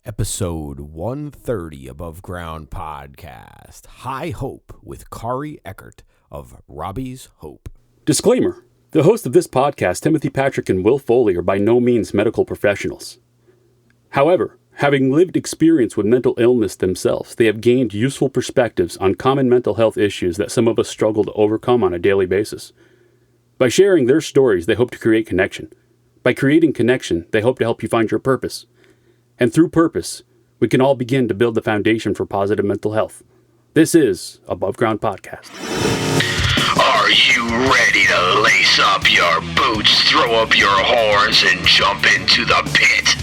Episode 130 Above Ground Podcast, High Hope with Kari Eckert of Robbie's Hope. Disclaimer. The hosts of this podcast, Timothy Patrick and Will Foley, are by no means medical professionals. However, having lived experience with mental illness themselves, they have gained useful perspectives on common mental health issues that some of us struggle to overcome on a daily basis. By sharing their stories, they hope to create connection. By creating connection, they hope to help you find your purpose. And through purpose, we can all begin to build the foundation for positive mental health. This is Above Ground Podcast. Are you ready to lace up your boots, throw up your horns, and jump into the pit?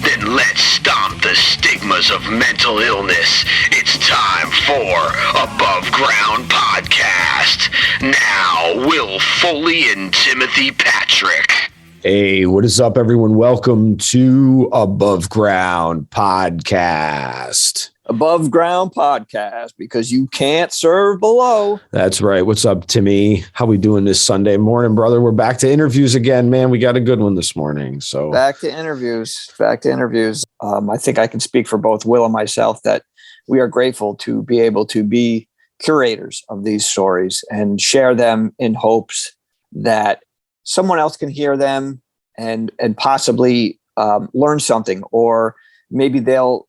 Then let's stomp the stigmas of mental illness. It's time for Above Ground Podcast. Now, Will Foley and Timothy Patrick. Hey, what is up, everyone? Welcome to Above Ground Podcast. Above Ground Podcast, because you can't serve below. That's right. What's up, Timmy? How we doing this Sunday morning, brother? We're back to interviews again, man. We got a good one this morning. So back to interviews. I think I can speak for both Will and myself that we are grateful to be able to be curators of these stories and share them in hopes that someone else can hear them and possibly learn something, or maybe they'll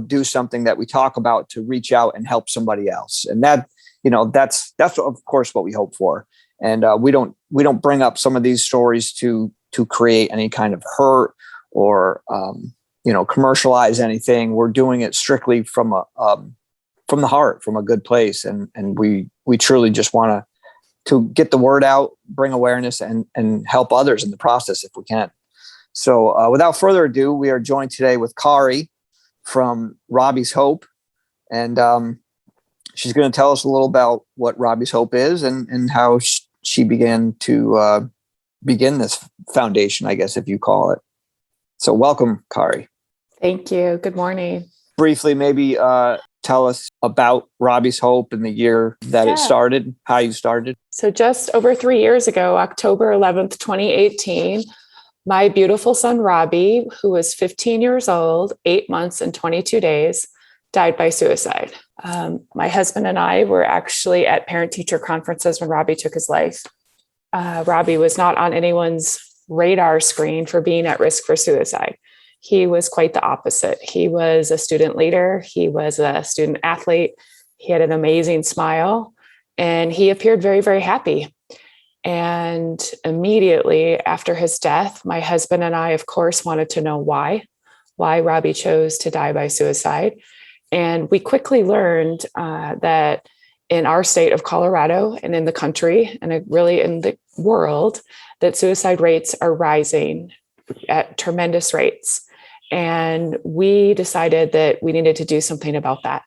do something that we talk about to reach out and help somebody else. And that's of course what we hope for. And we don't bring up some of these stories to create any kind of hurt or commercialize anything. We're doing it strictly from the heart, from a good place, and we truly just want to get the word out, bring awareness, and help others in the process if we can. So without further ado, we are joined today with Kari from Robbie's Hope. And she's going to tell us a little about what Robbie's Hope is and how she began to begin this foundation, I guess, if you call it. So welcome, Kari. Thank you. Good morning. Briefly, maybe tell us about Robbie's Hope and the year that it started, how you started. So just over 3 years ago, October 11th, 2018, my beautiful son, Robbie, who was 15 years old, 8 months and 22 days, died by suicide. My husband and I were actually at parent-teacher conferences when Robbie took his life. Robbie was not on anyone's radar screen for being at risk for suicide. He was quite the opposite. He was a student leader. He was a student athlete. He had an amazing smile, and he appeared very, very happy. And immediately after his death, my husband and I, of course, wanted to know why Robbie chose to die by suicide. And we quickly learned that in our state of Colorado and in the country, and really in the world, that suicide rates are rising at tremendous rates. And we decided that we needed to do something about that.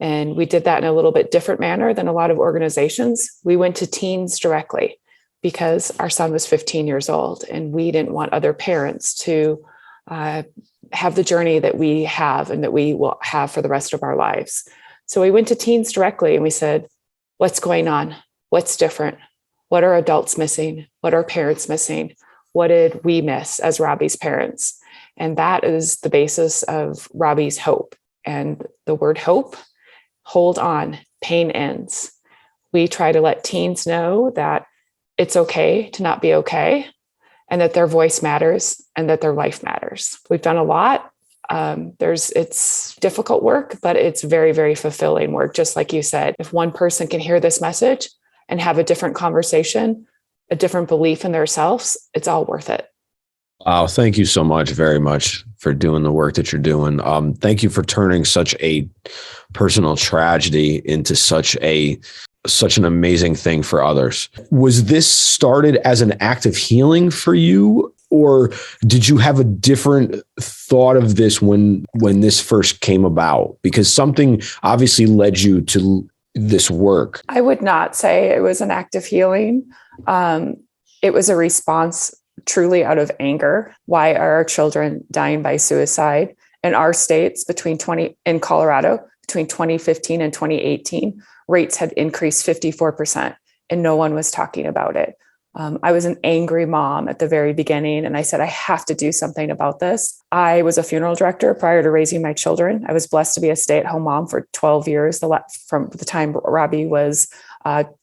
And we did that in a little bit different manner than a lot of organizations. We went to teens directly because our son was 15 years old, and we didn't want other parents to have the journey that we have and that we will have for the rest of our lives. So we went to teens directly and we said, what's going on? What's different? What are adults missing? What are parents missing? What did we miss as Robbie's parents? And that is the basis of Robbie's Hope. And the word hope, hold on, pain ends. We try to let teens know that it's okay to not be okay, and that their voice matters and that their life matters. We've done a lot. It's difficult work, but it's very, very fulfilling work. Just like you said, if one person can hear this message and have a different conversation, a different belief in themselves, it's all worth it. Wow. Thank you so much, very much, for doing the work that you're doing. Thank you for turning such a personal tragedy into such an amazing thing for others. Was this started as an act of healing for you, or did you have a different thought of this when this first came about? Because something obviously led you to this work. I would not say it was an act of healing. It was a response truly out of anger. Why are our children dying by suicide? In our states, in Colorado, between 2015 and 2018, rates had increased 54%, and no one was talking about it. I was an angry mom at the very beginning, and I said, I have to do something about this. I was a funeral director prior to raising my children. I was blessed to be a stay-at-home mom for 12 years, from the time Robbie was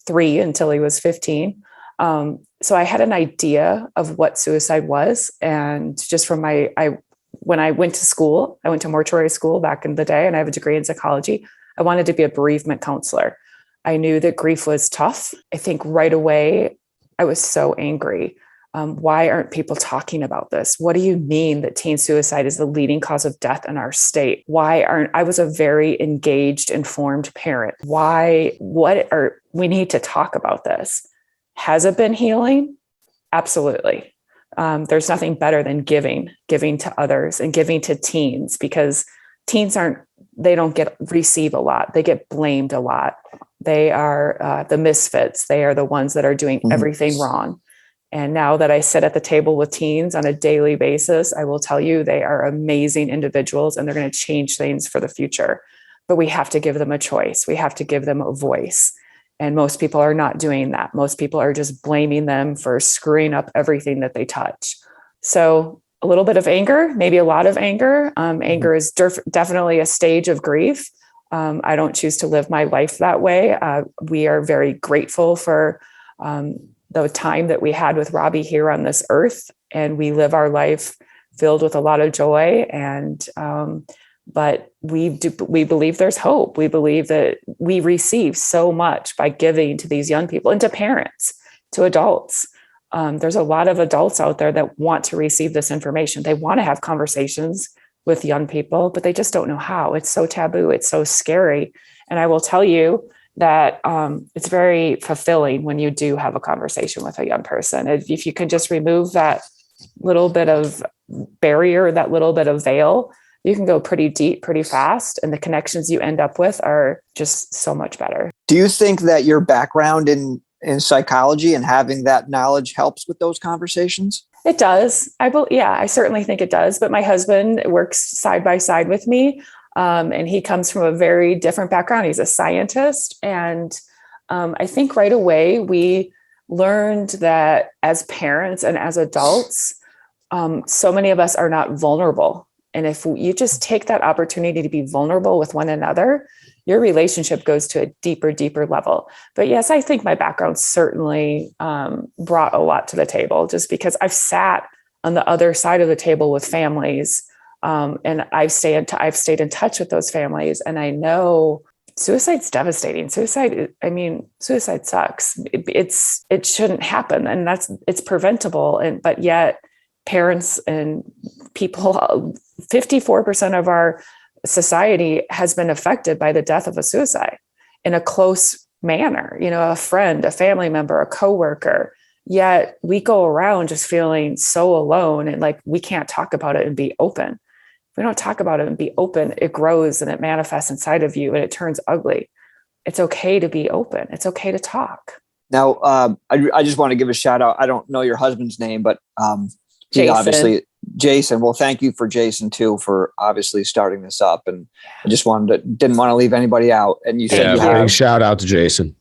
3 until he was 15. So I had an idea of what suicide was. And just from when I went to school, I went to mortuary school back in the day, and I have a degree in psychology. I wanted to be a bereavement counselor. I knew that grief was tough. I think right away, I was so angry. Why aren't people talking about this? What do you mean that teen suicide is the leading cause of death in our state? I was a very engaged, informed parent. We need to talk about this. Has it been healing? Absolutely. There's nothing better than giving to others and giving to teens, because teens don't receive a lot. They get blamed a lot. They are the misfits. They are the ones that are doing everything wrong. And now that I sit at the table with teens on a daily basis, I will tell you they are amazing individuals, and they're going to change things for the future. But we have to give them a choice. We have to give them a voice. And most people are not doing that. Most people are just blaming them for screwing up everything that they touch. So a little bit of anger, maybe a lot of anger. Anger is definitely a stage of grief. I don't choose to live my life that way. We are very grateful for the time that we had with Robbie here on this earth, and we live our life filled with a lot of joy. And but we believe there's hope. We believe that we receive so much by giving to these young people and to parents, to adults. There's a lot of adults out there that want to receive this information. They want to have conversations with young people, but they just don't know how. It's so taboo. It's so scary. And I will tell you that it's very fulfilling when you do have a conversation with a young person. If you can just remove that little bit of barrier, that little bit of veil, you can go pretty deep, pretty fast. And the connections you end up with are just so much better. Do you think that your background in psychology and having that knowledge helps with those conversations? It does. I certainly think it does. But my husband works side by side with me. And he comes from a very different background. He's a scientist. And I think right away we learned that as parents and as adults, so many of us are not vulnerable. And if you just take that opportunity to be vulnerable with one another, your relationship goes to a deeper, deeper level. But yes, I think my background certainly brought a lot to the table, just because I've sat on the other side of the table with families, and I've stayed in touch with those families, and I know suicide's devastating. Suicide sucks. It shouldn't happen, and it's preventable. But yet, parents and people, 54% of our society has been affected by the death of a suicide in a close manner. A friend, a family member, a coworker. Yet we go around just feeling so alone, and like we can't talk about it and be open. If we don't talk about it and be open, it grows and it manifests inside of you and it turns ugly. It's okay to be open. It's okay to talk. Now, I just want to give a shout out. I don't know your husband's name, but Jason. Jason. Well, thank you for Jason too, for obviously starting this up. And I just didn't want to leave anybody out. And you said big shout out to Jason.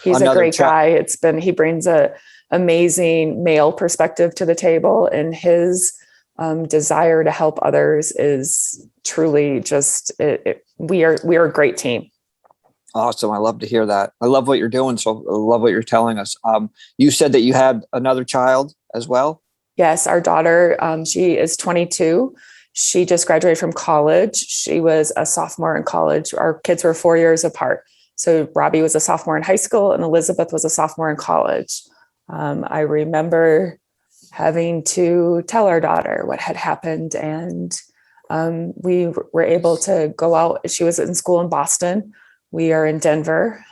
He's a great guy. He brings a amazing male perspective to the table, and his desire to help others is truly just, we are a great team. Awesome. I love to hear that. I love what you're doing. So I love what you're telling us. You said that you had another child as well? Yes. Our daughter, she is 22. She just graduated from college. She was a sophomore in college. Our kids were 4 years apart. So Robbie was a sophomore in high school and Elizabeth was a sophomore in college. I remember having to tell our daughter what had happened, and we were able to go out. She was in school in Boston. We are in Denver.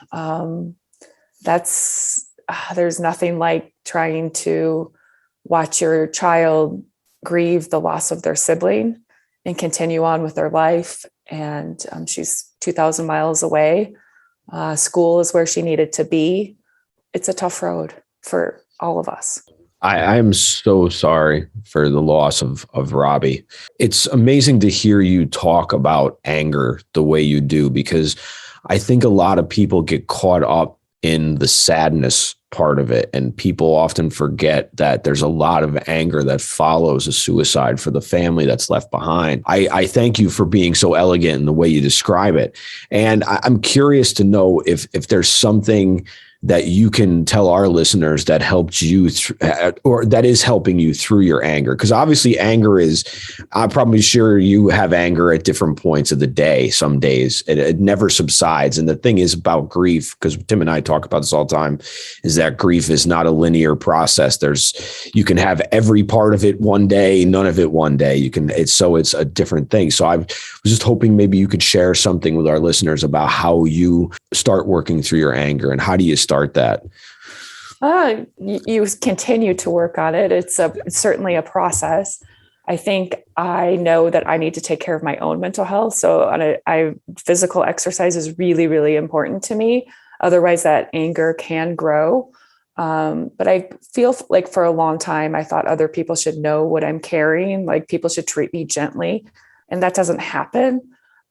There's nothing like trying to watch your child grieve the loss of their sibling and continue on with their life. And she's 2,000 miles away. School is where she needed to be. It's a tough road for all of us. I'm so sorry for the loss of Robbie. It's amazing to hear you talk about anger the way you do, because I think a lot of people get caught up in the sadness part of it. And people often forget that there's a lot of anger that follows a suicide for the family that's left behind. I thank you for being so elegant in the way you describe it. And I'm curious to know if there's something that you can tell our listeners that helped you or that is helping you through your anger. Because obviously anger is, I'm probably sure you have anger at different points of the day. Some days it never subsides. And the thing is about grief, because Tim and I talk about this all the time, is that grief is not a linear process. You can have every part of it one day, none of it one day. It's a different thing. So I was just hoping maybe you could share something with our listeners about how you start working through your anger, and how do you start that? You continue to work on it. It's certainly a process. I think I know that I need to take care of my own mental health. So physical exercise is really, really important to me. Otherwise, that anger can grow. But I feel like for a long time, I thought other people should know what I'm carrying, like people should treat me gently. And that doesn't happen.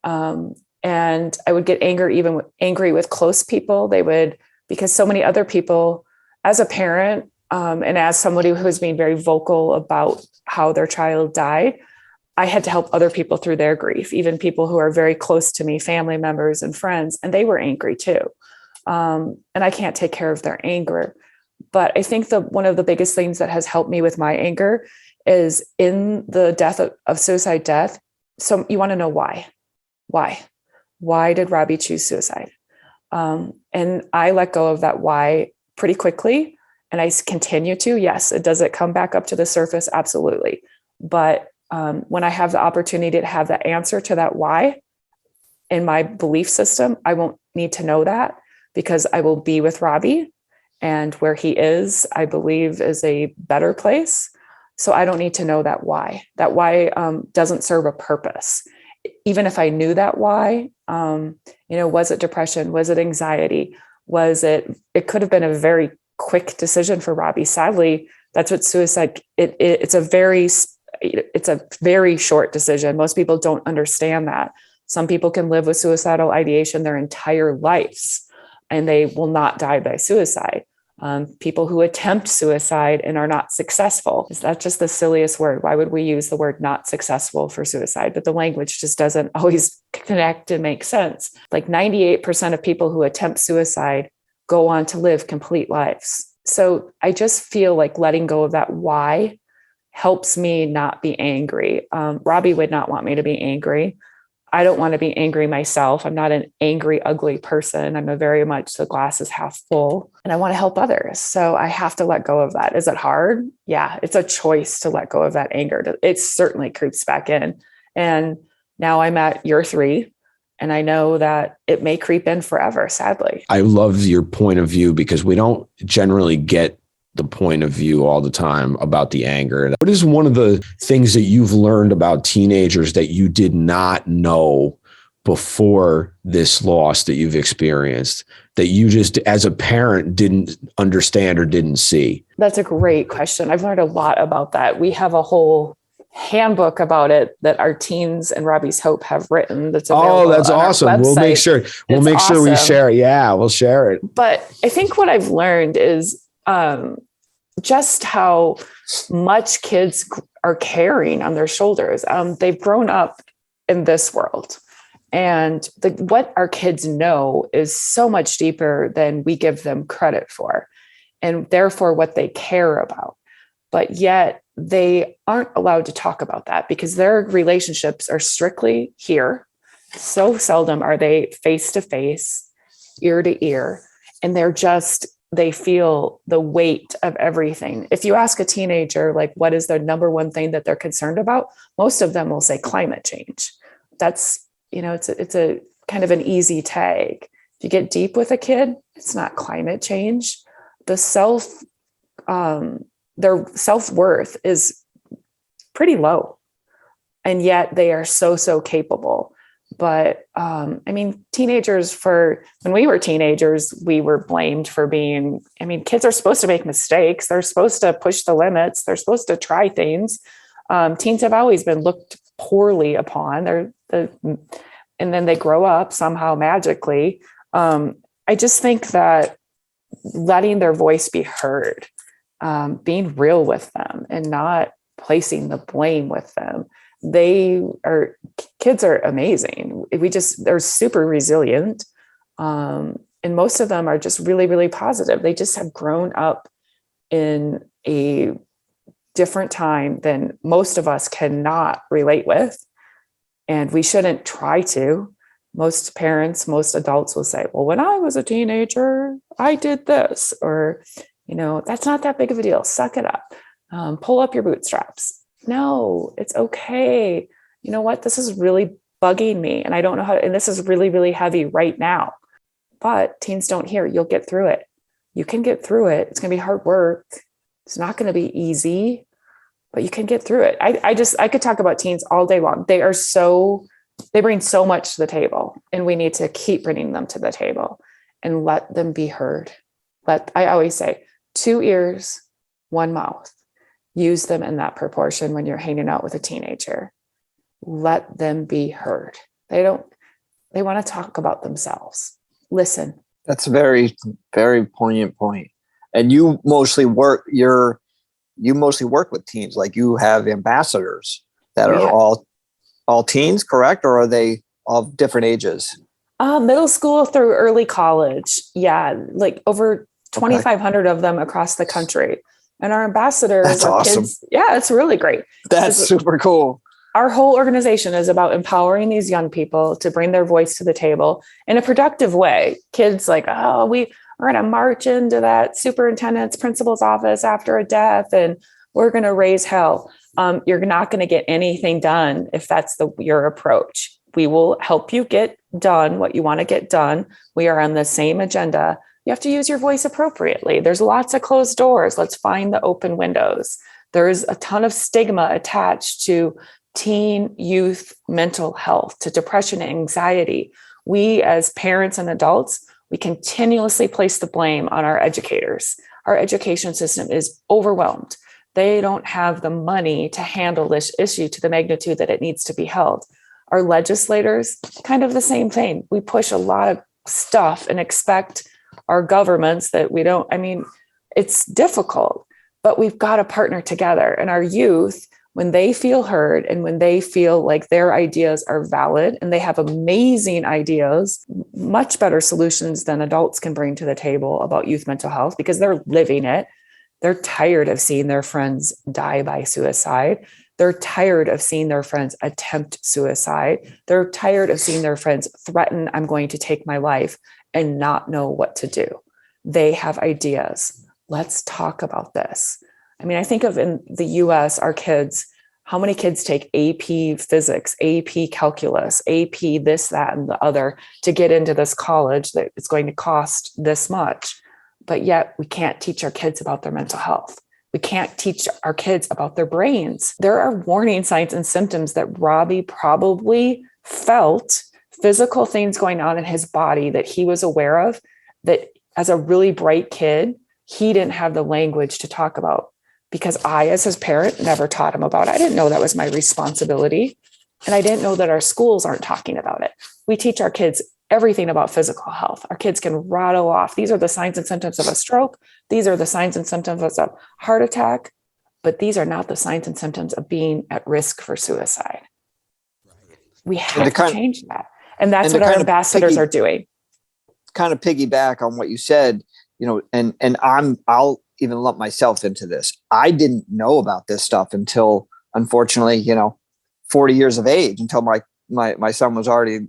And I would get angry with close people. Because so many other people, as a parent, and as somebody who has been very vocal about how their child died, I had to help other people through their grief, even people who are very close to me, family members and friends, and they were angry too. And I can't take care of their anger. But I think one of the biggest things that has helped me with my anger is in the death of suicide death. So you want to know why? Why did Robbie choose suicide? And I let go of that why pretty quickly. And I continue to, yes, does it come back up to the surface? Absolutely. But when I have the opportunity to have the answer to that why in my belief system, I won't need to know that, because I will be with Robbie, and where he is, I believe, is a better place. So I don't need to know that why. That why doesn't serve a purpose. Even if I knew that why, was it depression? Was it anxiety? It could have been a very quick decision for Robbie. Sadly, that's what suicide, it's a very short decision. Most people don't understand that. Some people can live with suicidal ideation their entire lives, and they will not die by suicide. People who attempt suicide and are not successful. Is that just the silliest word? Why would we use the word not successful for suicide? But the language just doesn't always connect and make sense. Like 98% of people who attempt suicide go on to live complete lives. So I just feel like letting go of that why helps me not be angry. Robbie would not want me to be angry. I don't want to be angry myself. I'm not an angry, ugly person. I'm very much the glass is half full, and I want to help others. So I have to let go of that. Is it hard? Yeah, it's a choice to let go of that anger. It certainly creeps back in. And now I'm at year 3, and I know that it may creep in forever, sadly. I love your point of view, because we don't generally get the point of view all the time about the anger. What is one of the things that you've learned about teenagers that you did not know before this loss that you've experienced, that you just, as a parent, didn't understand or didn't see? That's a great question. I've learned a lot about that. We have a whole handbook about it that our teens and Robbie's Hope have written. That's available. Oh, that's awesome. We'll make sure we share it. Yeah, we'll share it. But I think what I've learned is just how much kids are carrying on their shoulders. They've grown up in this world, and what our kids know is so much deeper than we give them credit for, and therefore what they care about. But yet they aren't allowed to talk about that, because their relationships are strictly here. So seldom are they face to face, ear to ear, and they feel the weight of everything. If you ask a teenager, like, what is the number one thing that they're concerned about? Most of them will say climate change. That's, it's a kind of an easy tag. If you get deep with a kid, it's not climate change. Their self-worth is pretty low, and yet they are so capable. But teenagers, when we were teenagers, we were blamed for kids are supposed to make mistakes. They're supposed to push the limits. They're supposed to try things. Teens have always been looked poorly upon. And then they grow up somehow magically. I just think that letting their voice be heard, being real with them and not placing the blame with them. Kids are amazing. They're super resilient. And most of them are just really, really positive. They just have grown up in a different time than most of us cannot relate with. And we shouldn't try to. Most parents, most adults will say, well, when I was a teenager, I did this, or, that's not that big of a deal. Suck it up. Pull up your bootstraps. No, it's okay. You know what? This is really bugging me. And I don't know how, and this is really, really heavy right now. But teens don't hear. You'll get through it. You can get through it. It's going to be hard work. It's not going to be easy, but you can get through it. I could talk about teens all day long. They bring so much to the table, and we need to keep bringing them to the table and let them be heard. I always say 2 ears, 1 mouth. Use them in that proportion when you're hanging out with a teenager. Let them be heard. They want to talk about themselves. Listen. That's a very, very poignant point. And you mostly work with teens. Like, you have ambassadors that are all teens, correct? Or are they all different ages? Middle school through early college. Yeah. Like over 2,500 of them across the country. And our ambassadors That's are awesome. kids. Yeah, it's really great. That's super cool. Our whole organization is about empowering these young people to bring their voice to the table in a productive way. Kids like, oh, we're going to march into that superintendent's principal's office after a death, and we're going to raise hell. You're not going to get anything done if that's your approach. We will help you get done what you want to get done. We are on the same agenda. You have to use your voice appropriately. There's lots of closed doors. Let's find the open windows. There's a ton of stigma attached to teen youth mental health, to depression and anxiety. We as parents and adults, we continuously place the blame on our educators. Our education system is overwhelmed. They don't have the money to handle this issue to the magnitude that it needs to be held. Our legislators, kind of the same thing. We push a lot of stuff and expect our governments that we don't, it's difficult, but we've got to partner together. And our youth, when they feel heard and when they feel like their ideas are valid and they have amazing ideas, much better solutions than adults can bring to the table about youth mental health, because they're living it. They're tired of seeing their friends die by suicide. They're tired of seeing their friends attempt suicide. They're tired of seeing their friends threaten, I'm going to take my life, and not know what to do. They have ideas. Let's talk about this. I think of in the US, our kids, how many kids take AP physics, AP calculus, AP this, that, and the other to get into this college that it's going to cost this much. But yet we can't teach our kids about their mental health. We can't teach our kids about their brains. There are warning signs and symptoms that Robbie probably felt, physical things going on in his body that he was aware of, that as a really bright kid, he didn't have the language to talk about, because I, as his parent, never taught him about it. I didn't know that was my responsibility. And I didn't know that our schools aren't talking about it. We teach our kids everything about physical health. Our kids can rattle off, these are the signs and symptoms of a stroke. These are the signs and symptoms of a heart attack. But these are not the signs and symptoms of being at risk for suicide. We have to change that. And that's what our ambassadors are doing. Kind of piggyback on what you said, and I'll even lump myself into this. I didn't know about this stuff until, unfortunately, 40 years of age, until my son was already,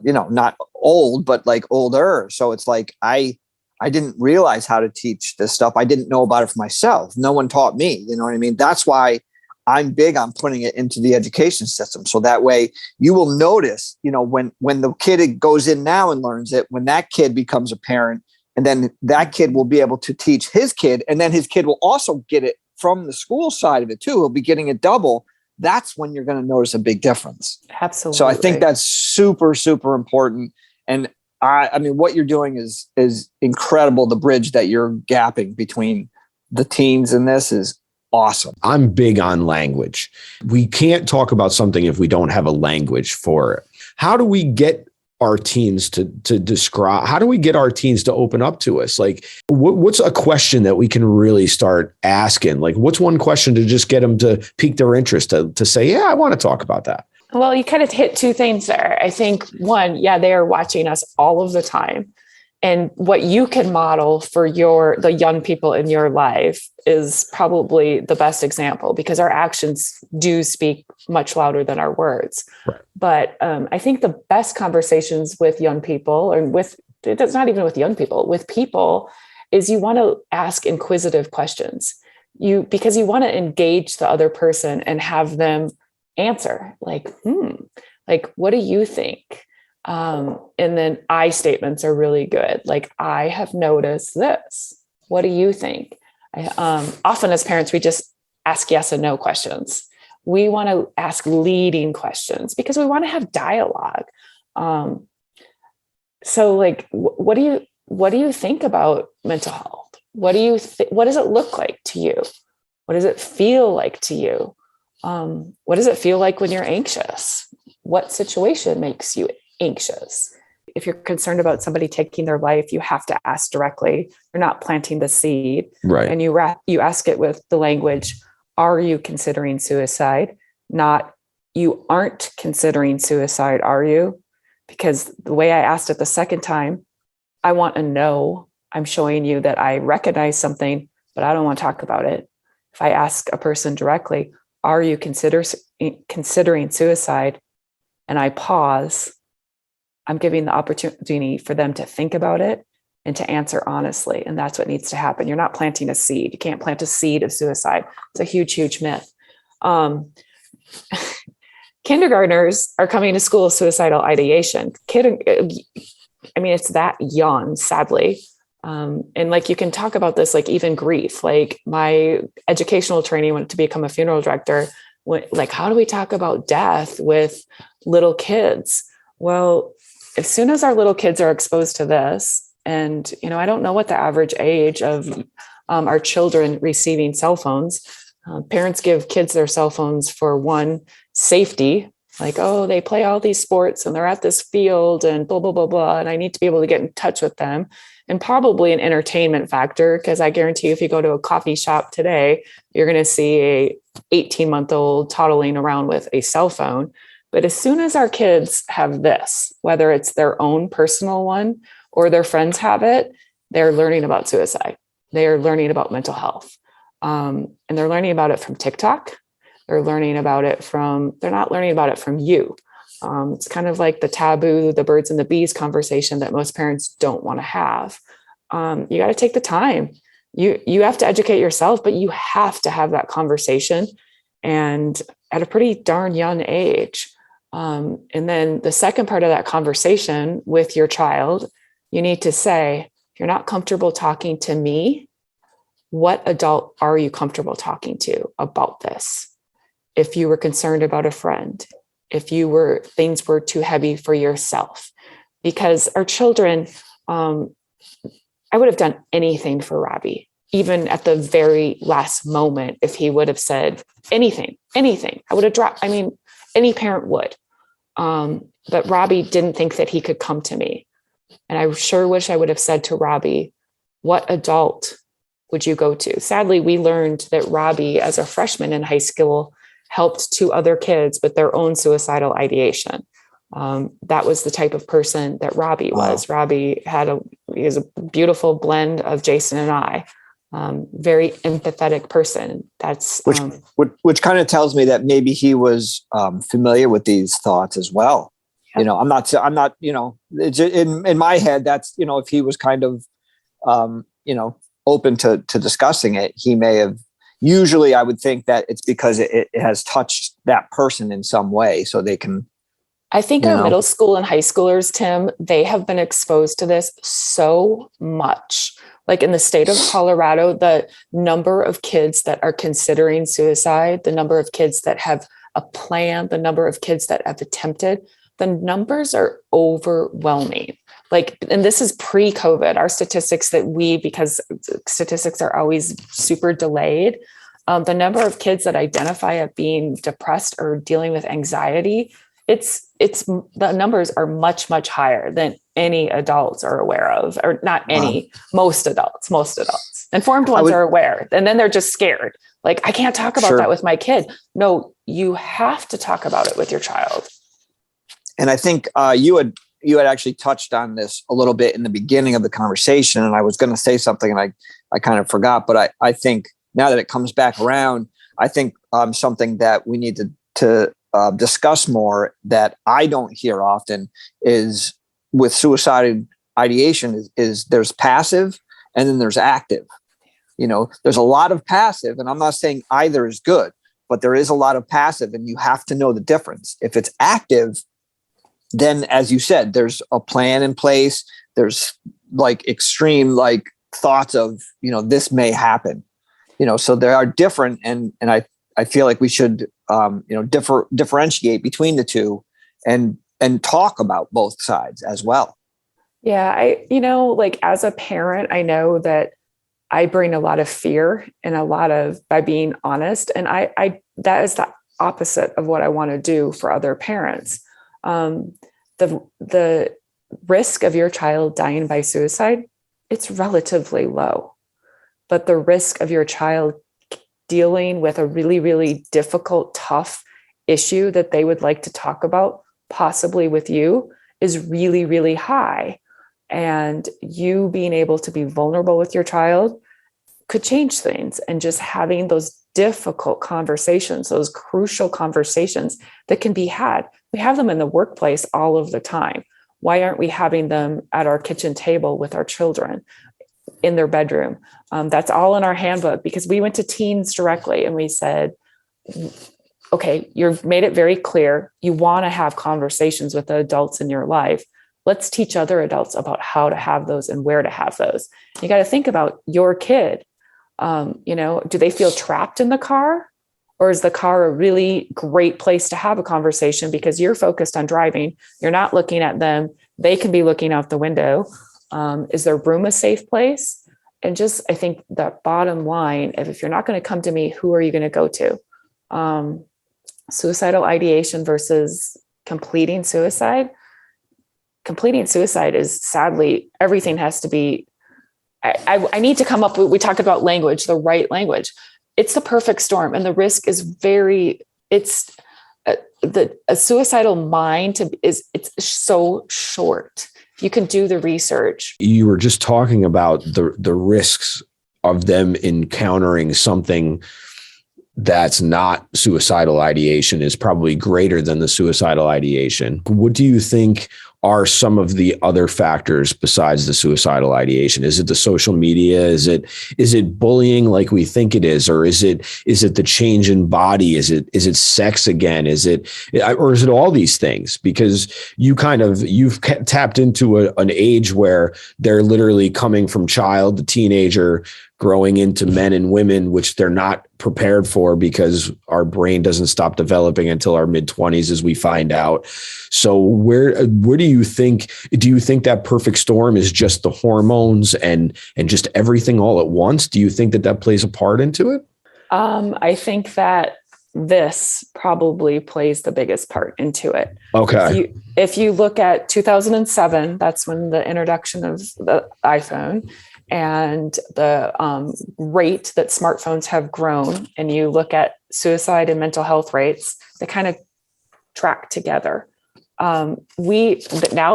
not old, but like older. So it's like, I didn't realize how to teach this stuff. I didn't know about it for myself. No one taught me, you know what I mean? That's why I'm big on putting it into the education system. So that way you will notice, when the kid goes in now and learns it, when that kid becomes a parent, and then that kid will be able to teach his kid, and then his kid will also get it from the school side of it too. He'll be getting it double. That's when you're going to notice a big difference. Absolutely. So I think that's super, super important. And what you're doing is incredible. The bridge that you're gapping between the teens and this is awesome. I'm big on language. We can't talk about something if we don't have a language for it. How do we get our teens to describe? How do we get our teens to open up to us? Like, what's a question that we can really start asking? Like, what's one question to just get them to pique their interest to say, yeah, I want to talk about that? Well, you kind of hit two things there. I think one, yeah, they are watching us all of the time. And what you can model for the young people in your life is probably the best example, because our actions do speak much louder than our words. Right. But I think the best conversations with young people, it's not even with young people, with people, is you want to ask inquisitive questions. Because you want to engage the other person and have them answer, like, what do you think? And then I statements are really good. Like, I have noticed this. What do you think? Often as parents, we just ask yes and no questions. We want to ask leading questions because we want to have dialogue. So like, what do you think about mental health? What does it look like to you? What does it feel like to you? What does it feel like when you're anxious? What situation makes you anxious? If you're concerned about somebody taking their life, you have to ask directly. You're not planting the seed. Right. And you ask it with the language, are you considering suicide? Not, you aren't considering suicide, are you? Because the way I asked it the second time, I want to know. I'm showing you that I recognize something, but I don't want to talk about it. If I ask a person directly, are you considering suicide? And I pause, I'm giving the opportunity for them to think about it and to answer honestly. And that's what needs to happen. You're not planting a seed. You can't plant a seed of suicide. It's a huge, huge myth. Kindergartners are coming to school with suicidal ideation. It's that young, sadly. And like, you can talk about this, like even grief, like my educational training went to become a funeral director. Like, how do we talk about death with little kids? Well, as soon as our little kids are exposed to this, and, I don't know what the average age of our children receiving cell phones. Parents give kids their cell phones for one, safety, like, oh, they play all these sports and they're at this field and blah, blah, blah, blah. And I need to be able to get in touch with them. And probably an entertainment factor, because I guarantee you, if you go to a coffee shop today, you're going to see a 18-month-old toddling around with a cell phone. But as soon as our kids have this, whether it's their own personal one or their friends have it, they're learning about suicide. They're learning about mental health. And they're learning about it from TikTok. They're not learning about it from you. It's kind of like the taboo, the birds and the bees conversation that most parents don't want to have. You got to take the time. You have to educate yourself, but you have to have that conversation, and at a pretty darn young age. And then the second part of that conversation with your child, you need to say, if you're not comfortable talking to me, what adult are you comfortable talking to about this? If you were concerned about a friend, if things were too heavy for yourself, because our children, I would have done anything for Robbie, even at the very last moment. If he would have said anything, I would have dropped. Any parent would. But Robbie didn't think that he could come to me. And I sure wish I would have said to Robbie, what adult would you go to? Sadly, we learned that Robbie, as a freshman in high school, helped two other kids with their own suicidal ideation. That was the type of person that Robbie was. Wow. Robbie is a beautiful blend of Jason and I. Very empathetic person. That's which kind of tells me that maybe he was familiar with these thoughts as well. Yep. I'm not, it's in my head, that's, if he was kind of, open to discussing it, he may have. Usually I would think that it's because it has touched that person in some way, so they can. I think our middle school and high schoolers, Tim, they have been exposed to this so much. Like in the state of Colorado, the number of kids that are considering suicide, the number of kids that have a plan, the number of kids that have attempted, the numbers are overwhelming. And this is pre-COVID, our statistics because statistics are always super delayed. The number of kids that identify as being depressed or dealing with anxiety the numbers are much, much higher than any adults are aware of, or not any, most adults. Informed ones are aware, and then they're just scared. Like, I can't talk about that with my kid. No, you have to talk about it with your child. And I think you had actually touched on this a little bit in the beginning of the conversation, and I was going to say something and I kind of forgot, but I think now that it comes back around, I think something that we need to discuss more that I don't hear often is with suicide ideation is there's passive and then there's active. There's a lot of passive, and I'm not saying either is good, but there is a lot of passive, and you have to know the difference. If it's active, then, as you said, there's a plan in place. There's like extreme like thoughts of, this may happen, so they are different. And I feel like we should, differentiate between the two and talk about both sides as well. Yeah. Like as a parent, I know that I bring a lot of fear and by being honest. And that is the opposite of what I want to do for other parents. The risk of your child dying by suicide, it's relatively low, but the risk of your child dealing with a really, really difficult, tough issue that they would like to talk about, possibly with you, is really, really high. And you being able to be vulnerable with your child could change things. And just having those difficult conversations, those crucial conversations that can be had. We have them in the workplace all of the time. Why aren't we having them at our kitchen table with our children, in their bedroom? That's all in our handbook, because we went to teens directly and we said, okay, you've made it very clear. You want to have conversations with the adults in your life. Let's teach other adults about how to have those and where to have those. You got to think about your kid. Do they feel trapped in the car, or is the car a really great place to have a conversation because you're focused on driving? You're not looking at them. They can be looking out the window. Is their room a safe place? And just, I think the bottom line, if you're not going to come to me, who are you going to go to? Suicidal ideation versus completing suicide. Completing suicide is, sadly, everything has to be, I need to come up with, we talked about language, the right language. It's the perfect storm. And the risk is a suicidal mind it's so short. You can do the research. You were just talking about the risks of them encountering something that's not suicidal ideation is probably greater than the suicidal ideation. What do you think are some of the other factors besides the suicidal ideation? Is it the social media? Is it bullying like we think it is? Or is it the change in body? Is it sex again? Or is it all these things? Because you've tapped into an age where they're literally coming from child to teenager, growing into men and women, which they're not prepared for because our brain doesn't stop developing until our mid-20s, as we find out. So where do you think that perfect storm is just the hormones and just everything all at once? Do you think that plays a part into it? I think that this probably plays the biggest part into it. Okay. If you look at 2007, that's when the introduction of the iPhone, and the rate that smartphones have grown, and you look at suicide and mental health rates, they kind of track together. Now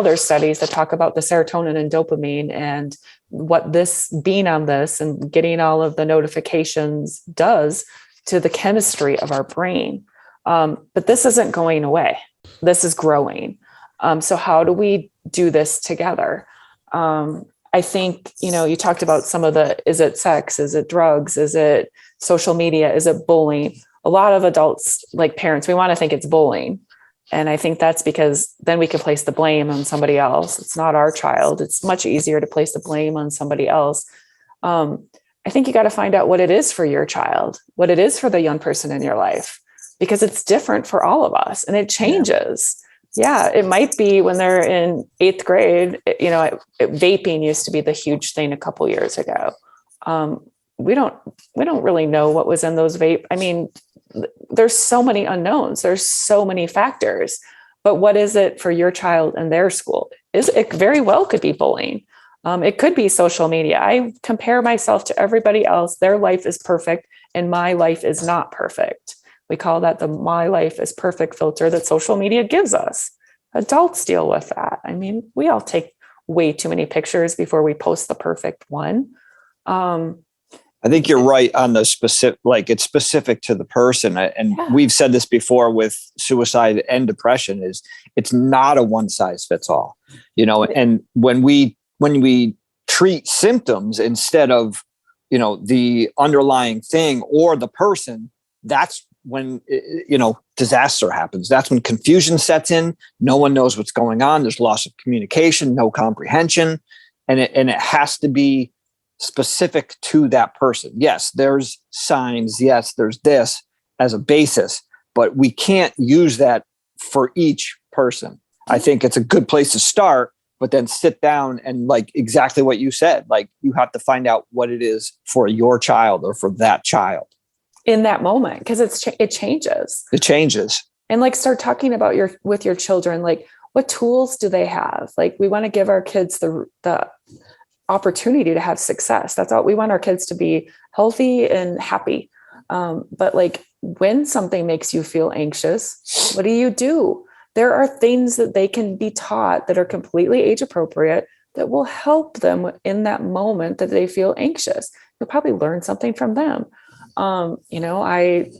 there's studies that talk about the serotonin and dopamine and what this being on this and getting all of the notifications does to the chemistry of our brain. But this isn't going away. This is growing. So how do we do this together? I think, you talked about some of is it sex? Is it drugs? Is it social media? Is it bullying? A lot of adults, like parents, we want to think it's bullying. And I think that's because then we can place the blame on somebody else. It's not our child. It's much easier to place the blame on somebody else. I think you got to find out what it is for your child, what it is for the young person in your life, because it's different for all of us and it changes. Yeah, it might be when they're in 8th grade. Vaping used to be the huge thing a couple years ago. We don't really know what was in those vape. I mean, there's so many unknowns. There's so many factors. But what is it for your child and their school? It very well could be bullying. It could be social media. I compare myself to everybody else. Their life is perfect and my life is not perfect. We call that the my life is perfect filter that social media gives us. Adults deal with that. I mean, we all take way too many pictures before we post the perfect one. I think you're right on the specific, like it's specific to the person. And we've said this before with suicide and depression is it's not a one size fits all, and when we treat symptoms instead of, the underlying thing or the person, that's when, disaster happens. That's when confusion sets in. No one knows what's going on. There's loss of communication, no comprehension. And it has to be specific to that person. Yes, there's signs. Yes, there's this as a basis, but we can't use that for each person. I think it's a good place to start, but then sit down and like exactly what you said, like you have to find out what it is for your child or for that child in that moment. Cause it changes. It changes. And like start talking about with your children, like what tools do they have? Like we want to give our kids the opportunity to have success. That's all we want our kids to be healthy and happy. But like when something makes you feel anxious, what do? There are things that they can be taught that are completely age appropriate that will help them in that moment that they feel anxious. You'll probably learn something from them. I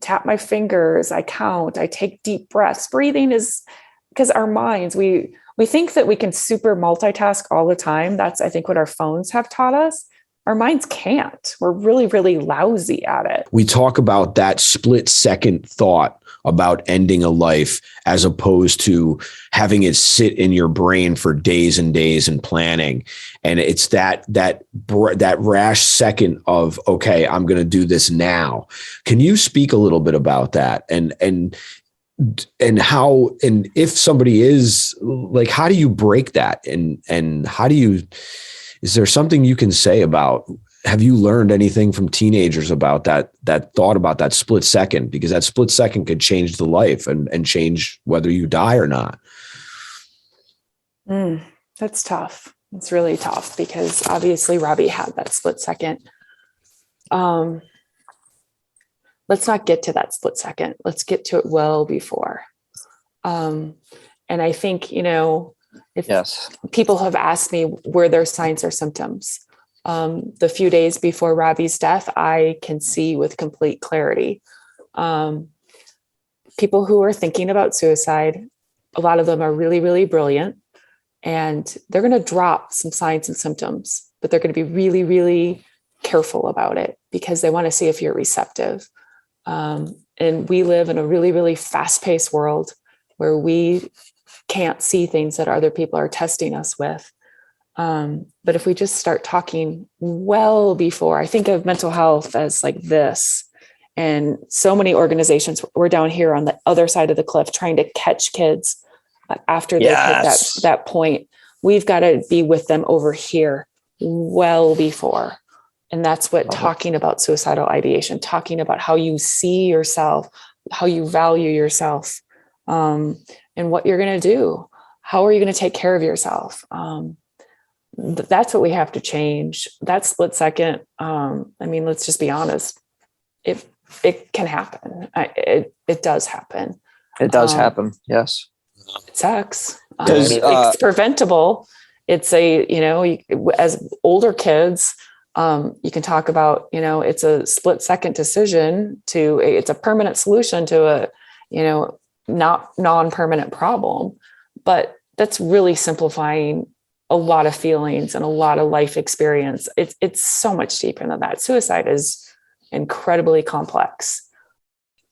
tap my fingers, I count, I take deep breaths. Breathing is because our minds, we think that we can super multitask all the time. That's, I think, what our phones have taught us. Our minds can't. We're really, really lousy at it. We talk about that split second thought about ending a life as opposed to having it sit in your brain for days and days and planning. And it's that rash second of, okay, I'm going to do this now. Can you speak a little bit about that? And how, and if somebody is like, how do you break that? And how do you, is there something you can say about, have you learned anything from teenagers about that thought about that split second? Because that split second could change the life and change whether you die or not. That's tough. It's really tough because obviously Robbie had that split second. Let's not get to that split second. Let's get to it well before. And I think, if people have asked me were there signs or symptoms, the few days before Robbie's death, I can see with complete clarity. People who are thinking about suicide, a lot of them are really, really brilliant, and they're going to drop some signs and symptoms, but they're going to be really, really careful about it because they want to see if you're receptive. And we live in a really, really fast-paced world where we can't see things that other people are testing us with. But if we just start talking well before, I think of mental health as like this, and so many organizations, we're down here on the other side of the cliff trying to catch kids after they hit that point. We've got to be with them over here well before. And that's what talking about suicidal ideation, talking about how you see yourself, how you value yourself, and what you're going to do. How are you going to take care of yourself? That's what we have to change. That split second. Let's just be honest. It can happen. It does happen. It does happen. Yes. It sucks. It's preventable. It's as older kids, you can talk about, it's a split second decision it's a permanent solution to a, not non-permanent problem, but that's really simplifying a lot of feelings and a lot of life experience. It's so much deeper than that. Suicide is incredibly complex.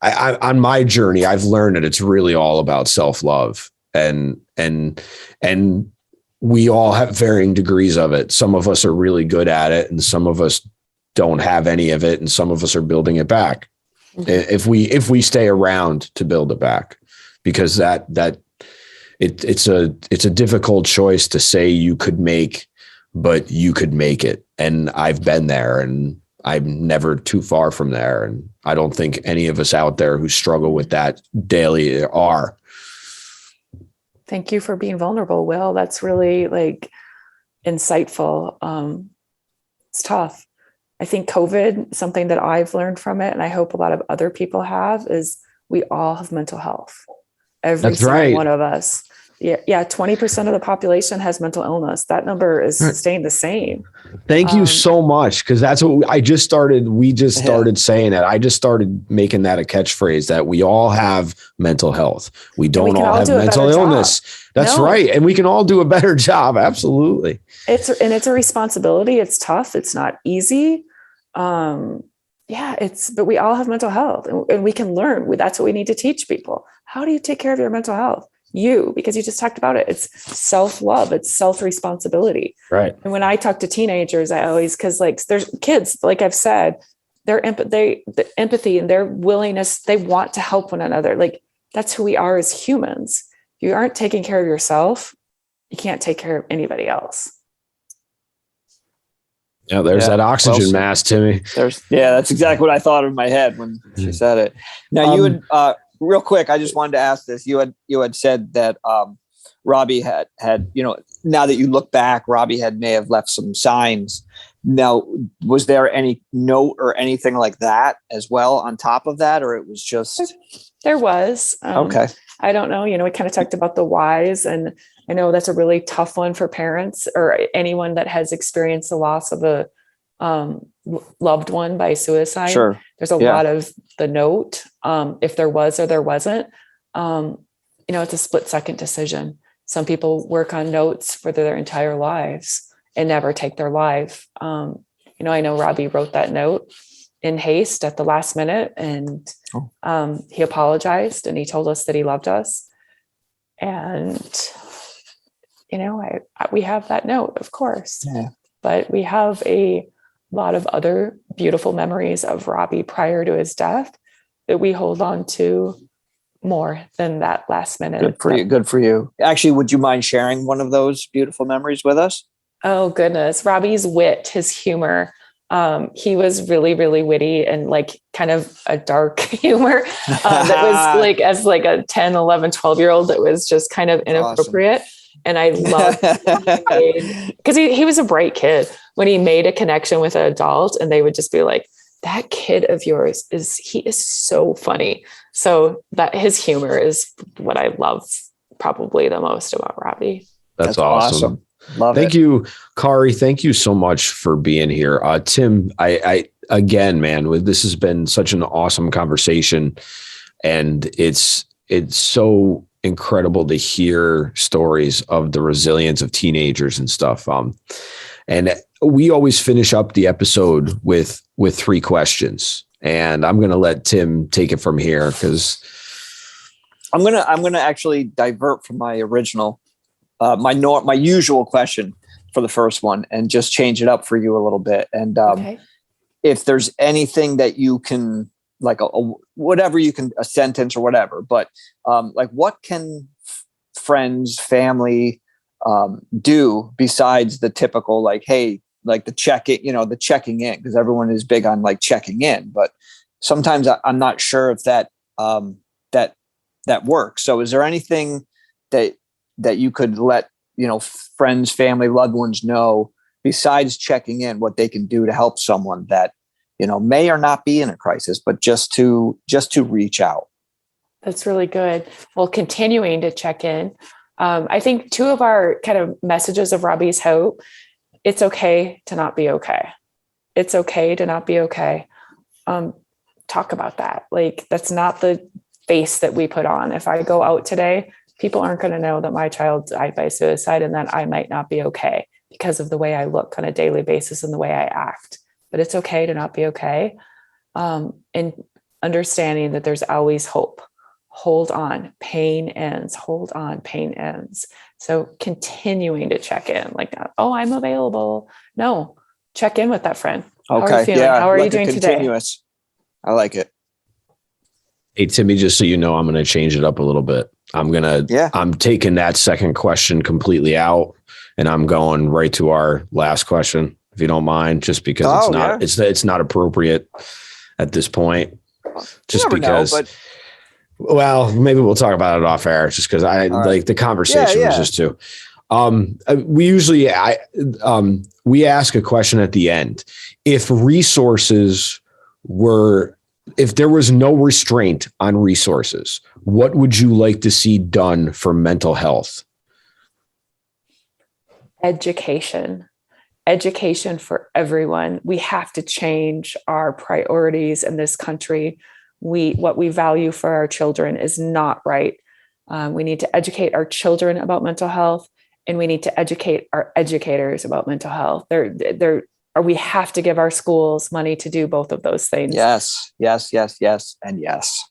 On my journey, I've learned that it's really all about self-love, and we all have varying degrees of it. Some of us are really good at it, and some of us don't have any of it, and some of us are building it back. Mm-hmm. If we stay around to build it back, because it's a difficult choice to say you could make, but you could make it. And I've been there, and I'm never too far from there. And I don't think any of us out there who struggle with that daily are. Thank you for being vulnerable, Will. That's really like insightful. It's tough. I think COVID, something that I've learned from it, and I hope a lot of other people have, is we all have mental health. Every That's single right. one of us. Yeah. 20% of the population has mental illness. That number is staying the same. Thank you so much. Cause that's what we just started saying it. I just started making that a catchphrase, that we all have mental health. We don't all have mental illness. That's right. And we can all do a better job. Absolutely. It's a responsibility. It's tough. It's not easy. But we all have mental health, and we can learn. That's what we need to teach people. How do you take care of your mental health? Because you just talked about it. It's self-love. It's self-responsibility. Right. And when I talk to teenagers, I always, cause like there's kids, like I've said, the empathy and their willingness, they want to help one another. Like that's who we are as humans. If you aren't taking care of yourself, you can't take care of anybody else. Yeah, there's that oxygen mask, Timmy. That's exactly what I thought in my head when she said it. Now you had real quick, I just wanted to ask this. You had said that Robbie had now that you look back, Robbie may have left some signs. Now, was there any note or anything like that as well on top of that, or it was just? There was. Okay. I don't know. We kind of talked about the whys, and I know that's a really tough one for parents or anyone that has experienced the loss of a loved one by suicide. Sure. There's a lot of the note, if there was or there wasn't. It's a split-second decision. Some people work on notes for their entire lives and never take their life. I know Robbie wrote that note in haste at the last minute, and he apologized and he told us that he loved us. And, we have that note, of course, but we have a lot of other beautiful memories of Robbie prior to his death that we hold on to more than that last minute. Good for you. Actually, would you mind sharing one of those beautiful memories with us? Oh, goodness. Robbie's wit, his humor. He was really, really witty and like kind of a dark humor that was like, as like a 10, 11, 12-year-old, that was just kind of inappropriate. Awesome. And I loved because he was a bright kid when he made a connection with an adult, and they would just be like, that kid of yours is so funny. So that his humor is what I love probably the most about Robbie. That's awesome. Love Thank you, Kari. Thank you so much for being here. Tim, I again, man, this has been such an awesome conversation, and it's so incredible to hear stories of the resilience of teenagers and stuff. And we always finish up the episode with 3 questions, and I'm going to let Tim take it from here, because I'm going to actually divert from my original, my usual question for the first one, and just change it up for you a little bit. And if there's anything that you can, like whatever you can, a sentence or whatever, but like what can friends, family do besides the typical, like, hey, like the checking in, because everyone is big on like checking in, but sometimes I'm not sure if that works. So is there anything that you could let, friends, family, loved ones know besides checking in, what they can do to help someone that, may or not be in a crisis, but just to reach out? That's really good. Well, continuing to check in. I think 2 of our kind of messages of Robbie's hope: it's okay to not be okay. It's okay to not be okay. Talk about that. Like, that's not the face that we put on. If I go out today, people aren't going to know that my child died by suicide and that I might not be okay because of the way I look on a daily basis and the way I act. But it's okay to not be okay. And understanding that there's always hope. Hold on, pain ends. Hold on, pain ends. So continuing to check in, like, oh, I'm available. No, check in with that friend. Okay. How are you feeling? How are you doing today? I like it. Hey, Timmy, just so you know, I'm going to change it up a little bit. I'm taking that second question completely out, and I'm going right to our last question, if you don't mind, just because it's not appropriate at this point. Just because Well, maybe we'll talk about it off air just because I like the conversation was just too. We ask a question at the end. If there was no restraint on resources, what would you like to see done for mental health? Education for everyone. We have to change our priorities in this country. What we value for our children is not right. We need to educate our children about mental health, and we need to educate our educators about mental health. We have to give our schools money to do both of those things. Yes, and yes.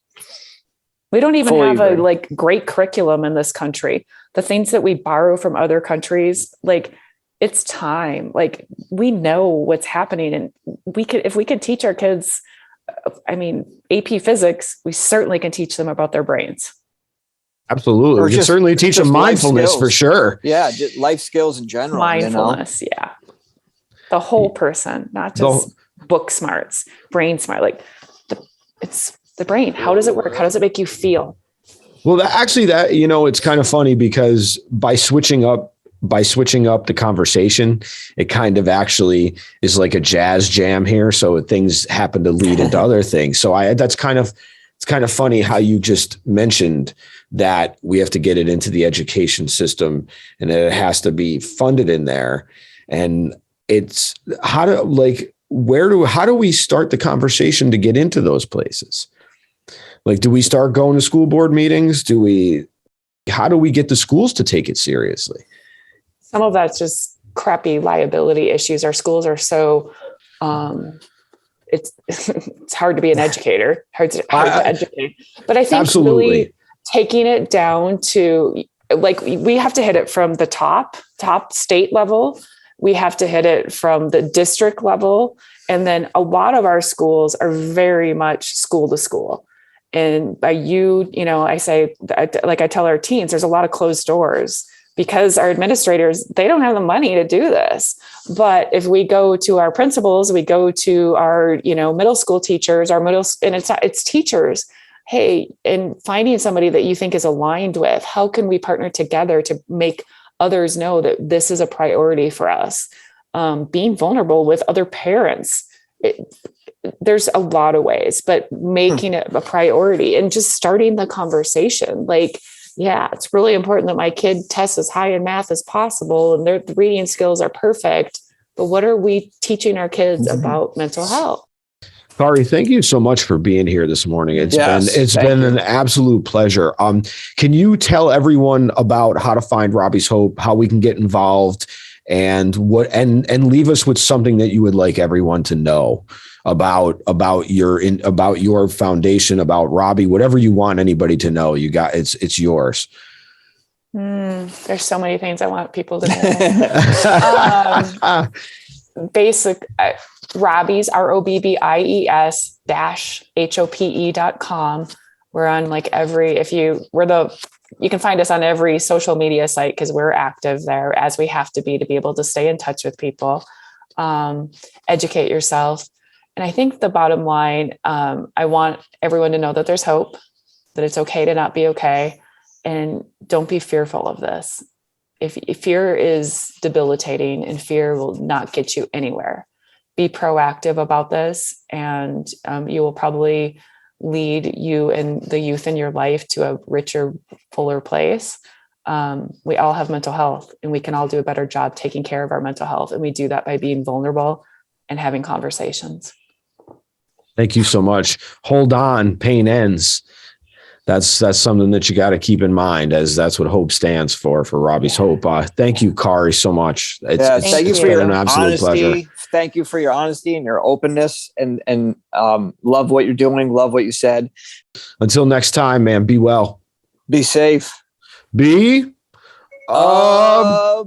We don't even have a great curriculum in this country. The things that we borrow from other countries, it's time. We know what's happening, and if we could teach our kids, AP physics, we certainly can teach them about their brains. Absolutely. We can certainly teach them mindfulness for sure. Yeah. Life skills in general. Mindfulness. Yeah. The whole person, not just book smarts, brain smart. It's the brain. How does it work? How does it make you feel? Well, it's kind of funny because by switching up the conversation, it kind of actually is like a jazz jam here. So things happen to lead into other things. So it's kind of funny how you just mentioned that we have to get it into the education system and that it has to be funded in there. And it's how do we start the conversation to get into those places? Do we start going to school board meetings? How do we get the schools to take it seriously? Some of that's just crappy liability issues. Our schools are so, it's hard to be an educator, hard to educate. But I think absolutely. Really taking it down to we have to hit it from the top state level. We have to hit it from the district level. And then a lot of our schools are very much school to school. And by I say, I tell our teens, there's a lot of closed doors because our administrators, they don't have the money to do this. But if we go to our principals, we go to our, middle school teachers, and it's teachers. Hey, and finding somebody that you think is aligned with, how can we partner together to make others know that this is a priority for us? Being vulnerable with other parents. There's a lot of ways, but making it a priority and just starting the conversation. It's really important that my kid tests as high in math as possible and their reading skills are perfect. But what are we teaching our kids about mental health? Kari, thank you so much for being here this morning. It's been an absolute pleasure. Can you tell everyone about how to find Robbie's Hope, how we can get involved, and leave us with something that you would like everyone to know about your foundation, about Robbie, whatever you want anybody to know. It's yours. There's so many things I want people to know. Robbie's ROBBIES -HOPE.com. We're on you can find us on every social media site because we're active there, as we have to be able to stay in touch with people. Educate yourself. And I think the bottom line, I want everyone to know that there's hope, that it's okay to not be okay. And don't be fearful of this. If fear is debilitating and fear will not get you anywhere, be proactive about this, and you will probably lead you and the youth in your life to a richer, fuller place. We all have mental health, and we can all do a better job taking care of our mental health. And we do that by being vulnerable and having conversations. Thank you so much. Hold on, pain ends. That's something that you got to keep in mind, as that's what hope stands for Robbie's Hope. Thank you, Kari, so much. It's been an absolute pleasure. Thank you for your honesty and your openness, and love what you're doing. Love what you said. Until next time, man, be well. Be safe. Be above.